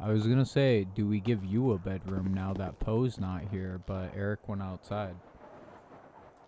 I was gonna say, do we give you a bedroom now that Poe's not here, but Eric went outside?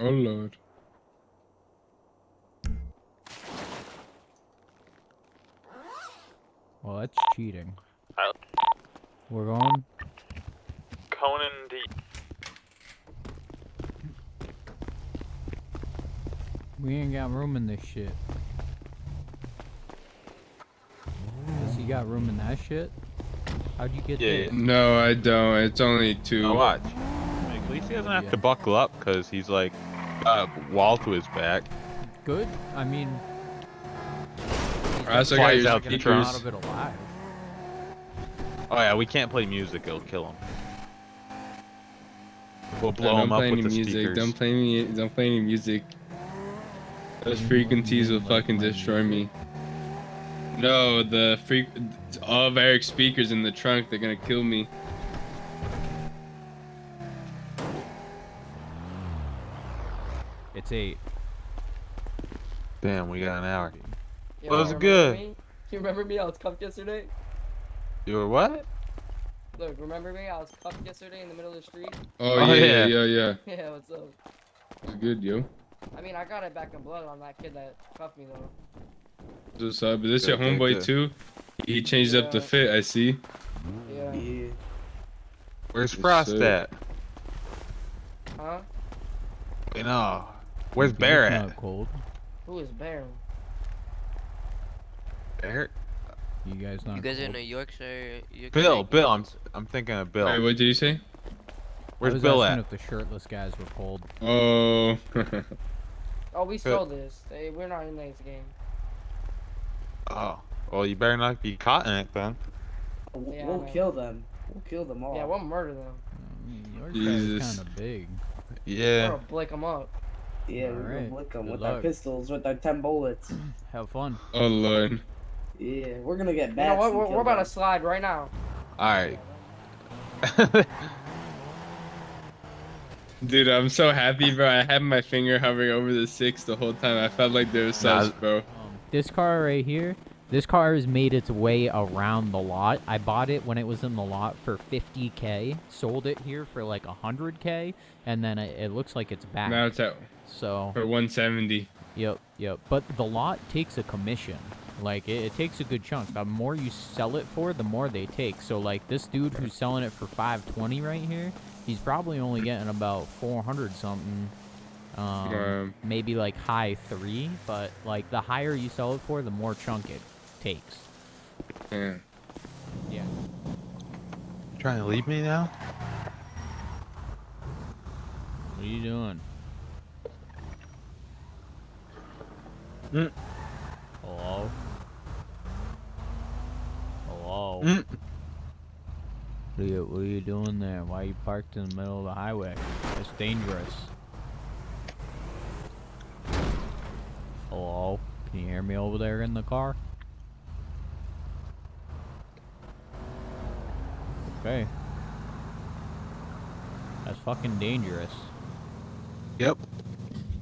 Oh lord. Well, that's cheating. I- We're going? Conan D. We ain't got room in this shit. Does he got room in that shit? How'd you get Yeah. there? No, I don't. It's only 2. Now watch. At least he doesn't have to buckle up because he's like wall to his back. Good. I mean, I also got Flies your out the gonna come out speakers. of it alive. Oh yeah, we can't play music; it'll kill him. We'll blow Don't him up play with any the music. speakers. Don't play any music. Those What frequencies do you will mean, like, fucking my destroy me. music? No, all of Eric's speakers in the trunk, they're gonna kill me. It's 8. Damn, we got an hour. Yo, Was you it remember good? me? You remember me? I was cuffed yesterday. You were what? Look, remember me? I was cuffed yesterday in the middle of the street. Oh, Oh, yeah, yeah. Yeah, what's up? It's good, yo. I mean, I got it back in blood on that kid that cuffed me though. What's up? Is this your Good, homeboy good. too? He changed up the Yeah. fit, I see. Yeah. Where's Yes, Frost sir. at? Huh? You know, where's It's Bear not at? cold. Who is Bear? Bear? You guys not You guys are in cold? New York, so you can Bill, make Bill. meetings. I'm thinking of Wait, Bill. what did you say? Where's I was Bill asking at? if the shirtless guys were cold. Oh. Oh, we sold this. Hey, we're not in this game. Oh, well, you better not be caught in it then. Yeah, We'll I know. kill them. We'll kill them all. Yeah, we'll murder them. Your guy's Jesus. kind of big. We're Yeah. gonna blick them up. Yeah, we're Alright, gonna lick them good with luck. our pistols, with our 10 bullets. Have fun. Oh lord. Yeah, we're gonna get You bats. know what? and We're kill about them. to slide right now. All right. Dude, I'm so happy, bro. I had my finger hovering over the 6 the whole time. I felt like there was sus, bro. This car right here, this car has made its way around the lot. I bought it when it was in the lot for 50K, sold it here for like 100K, and then it looks like it's back. Now it's at So, for 170. yep. But the lot takes a commission. Like, it takes a good chunk. The more you sell it for, the more they take. So, like, this dude who's selling it for 520 right here, he's probably only getting about 400 something. Maybe like high 3, but like the higher you sell it for, the more chunk it takes. Yeah. Yeah. Trying to leave me now? What are you doing? Mm. Hello? Hello? Mm. What are you doing there? Why are you parked in the middle of the highway? It's dangerous. Hello? Can you hear me over there in the car? Okay. That's fucking dangerous. Yep.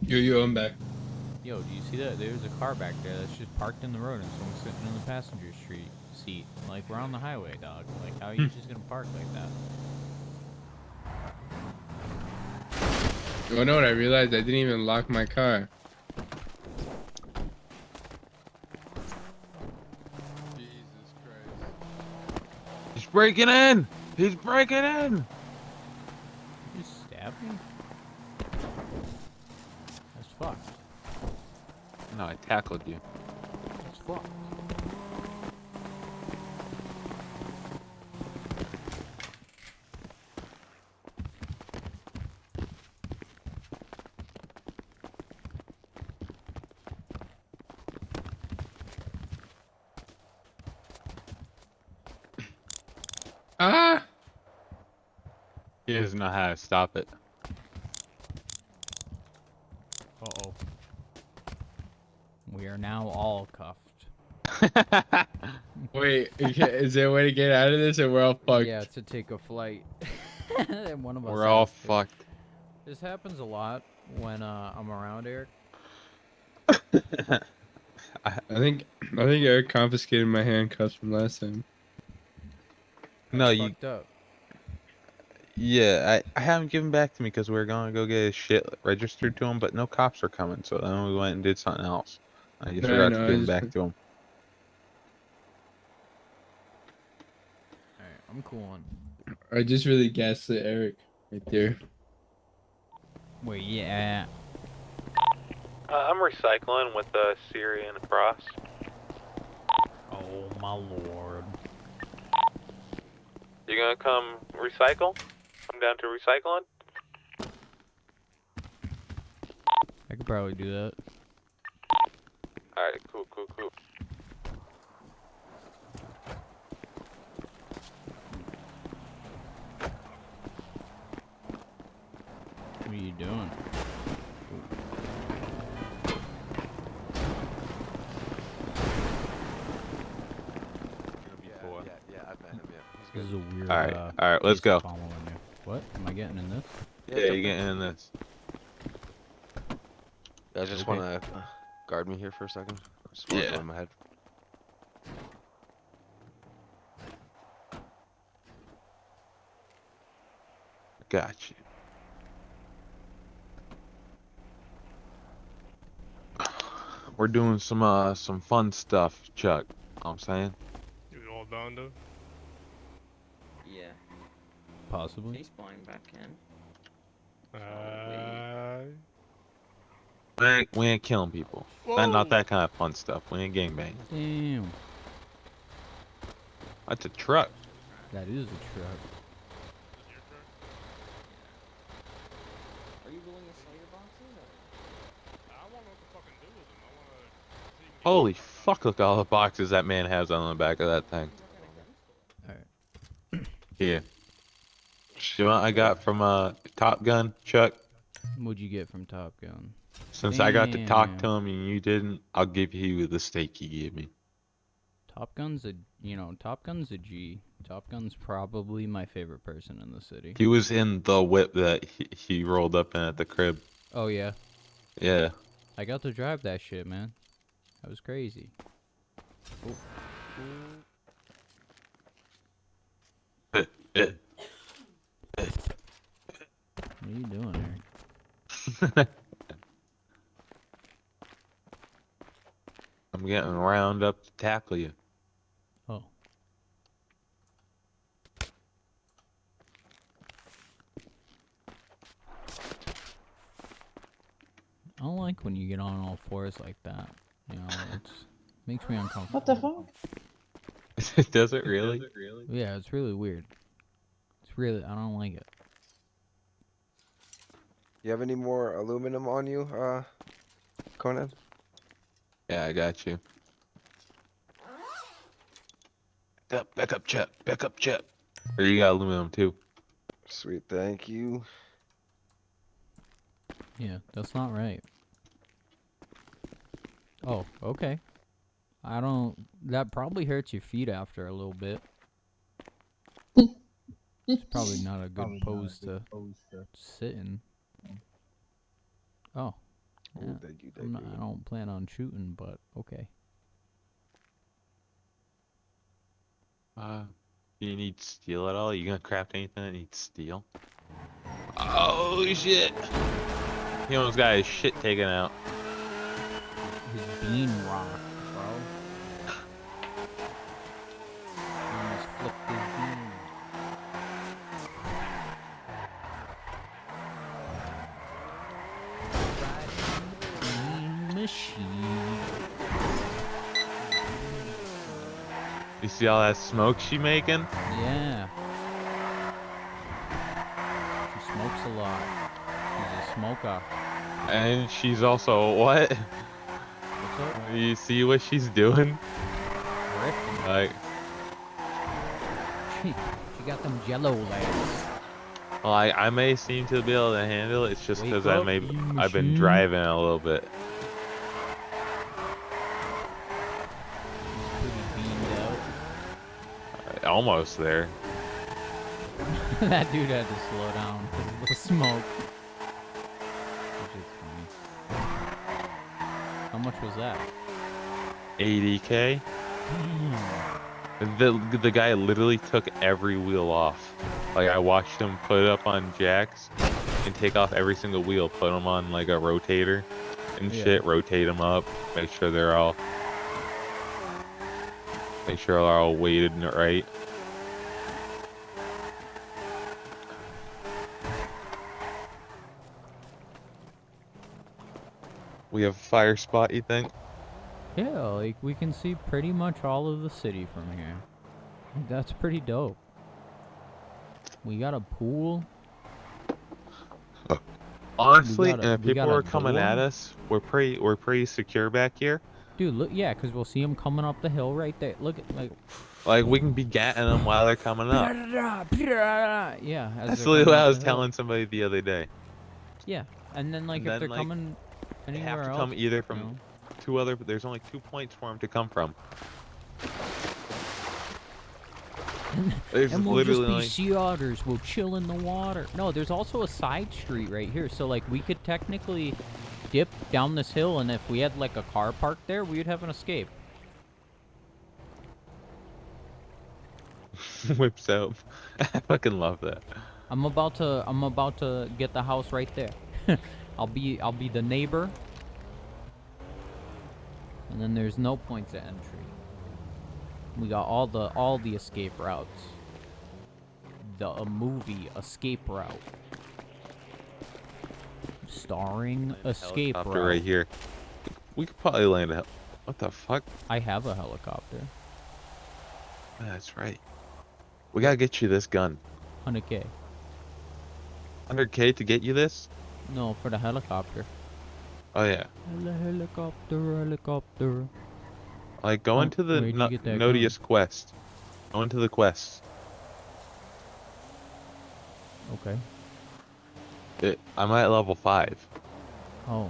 Yo, I'm back. Yo, do you see that? There's a car back there that's just parked in the road and someone's sitting in the passenger seat. Like, we're on the highway, dog. Like, how are you just gonna park like that? You know what I realized? I didn't even lock my car. Jesus Christ. He's breaking in. He's breaking in. You just stabbed me? That's fucked. No, I tackled you. That's fucked. Ah! He doesn't know how to stop it. Uh-oh. We are now all cuffed. Wait, is there a way to get out of this or we're all fucked? Yeah, to take a flight. And one of us We're all has to. fucked. This happens a lot when I'm around Eric. I think Eric confiscated my handcuffs from last time. No, That's you. fucked up. Yeah, I haven't given back to me because we were gonna go get his shit registered to him, but no cops were coming, so then we went and did something else. I just No, I forgot to know. give him back to him. All right, I'm cool on. I just really gaslit Eric right there. Wait, yeah. I'm recycling with the Syrian cross. Oh my lord. You gonna come recycle? Come down to recycling? I could probably do that. Alright, cool. What are you doing? Yeah, I've met him, yeah. He's This good. is a weird. Alright, let's case go. of following you. What? Am I getting in this? Yeah, jump you're in. getting in this. You guys just Okay. wanna guard me here for a second? Just wanna Yeah. go in my head. Got you. We're doing some fun stuff, Chuck. Know what I'm saying? You all down though? Yeah. Possibly. He's flying back in. We ain't killing people. Not that kind of fun stuff. We ain't gangbang. Damn. That's a truck. That is a truck. Are you willing to sell your boxes? Or? I wanna know what to fucking do with them. I wanna see him get Holy fuck, look at all the boxes that man has on the back of that thing. Alright. Here. See what I got from Top Gun, Chuck? What'd you get from Top Gun? Since I got to talk to Damn. him and you didn't, I'll give you the steak he gave me. Top Gun's Top Gun's a G. Top Gun's probably my favorite person in the city. He was in the whip that he rolled up in at the crib. Oh yeah. Yeah. I got to drive that shit, man. That was crazy. Oh. What are you doing here? I'm getting round up to tackle you. Oh. I don't like when you get on all fours like that. You know, it makes me uncomfortable. What the fuck? Does it really? Yeah, it's really weird. I don't like it. You have any more aluminum on you, Conan? Yeah, I got you. Back up, Chip. Back up, Chip. Or you got aluminum too. Sweet, thank you. Yeah, that's not right. Oh, okay. That probably hurts your feet after a little bit. It's probably not a good pose to sit in. Oh. Oh, Yeah. thank you, I don't plan on shooting, but okay. Do you need steel at all? You gonna craft anything that needs steel? Oh shit! He almost got his shit taken out. His bean rock, bro. He almost flipped his bean. Bean machine. You see all that smoke she making? Yeah. She smokes a lot. She's a smoker. And she's also what? What's up? You see what she's doing? Drifting. Like, She got them jello legs. well, I may seem to be able to handle it. It's just Wake because up, you I've been machine. driving a little bit. Pretty beamed out. Almost there. That dude had to slow down because of the smoke. Which is funny. How much was that? 80K. Damn. The guy literally took every wheel off. Like I watched him put it up on jacks and take off every single wheel, put them on like a rotator and Yeah. shit, rotate them up, make sure they're all weighted and right. We have a fire spot, you think? Yeah, like we can see pretty much all of the city from here. Like, that's pretty dope. We got a pool. Honestly, got a- and if we got people a are coming at door. us, we're pretty secure back here. Dude, look, yeah, because we'll see them coming up the hill right there. Look at, like... Like we can be gatting them while they're coming up. Yeah, as That's they're literally coming what up I was the hill. telling somebody the other day. Yeah, and then, like, And if then, they're like, coming They anywhere have to else... come either from you know, two other. There's only 2 points for them to come from. There's and we'll just literally be only. sea otters. We'll chill in the water. No, there's also a side street right here. So, like, we could technically dip down this hill, and if we had, like, a car parked there, we would have an escape. Whips out. I fucking love that. I'm about to get the house right there. I'll be the neighbor. And then there's no points of entry. We got all the escape routes. The movie Escape Route. Starring Escape Route. Helicopter right here. We could probably land a. What the fuck? I have a helicopter. That's right. We gotta get you this gun. 100K. 100K to get you this? No, for the helicopter. Oh yeah. Helicopter. Like go Oh, into the where'd you get that Nodius quest. Go into the quest. Okay. I'm at level 5. Oh.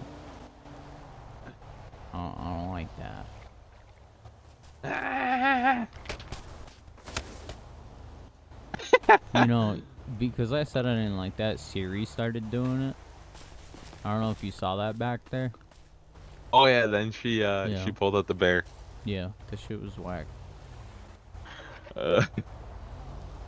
I don't like that. You know, because I said I didn't like that, Siri started doing it. I don't know if you saw that back there. Oh yeah, then she Yeah. she pulled out the bear. Yeah, the shit was whack.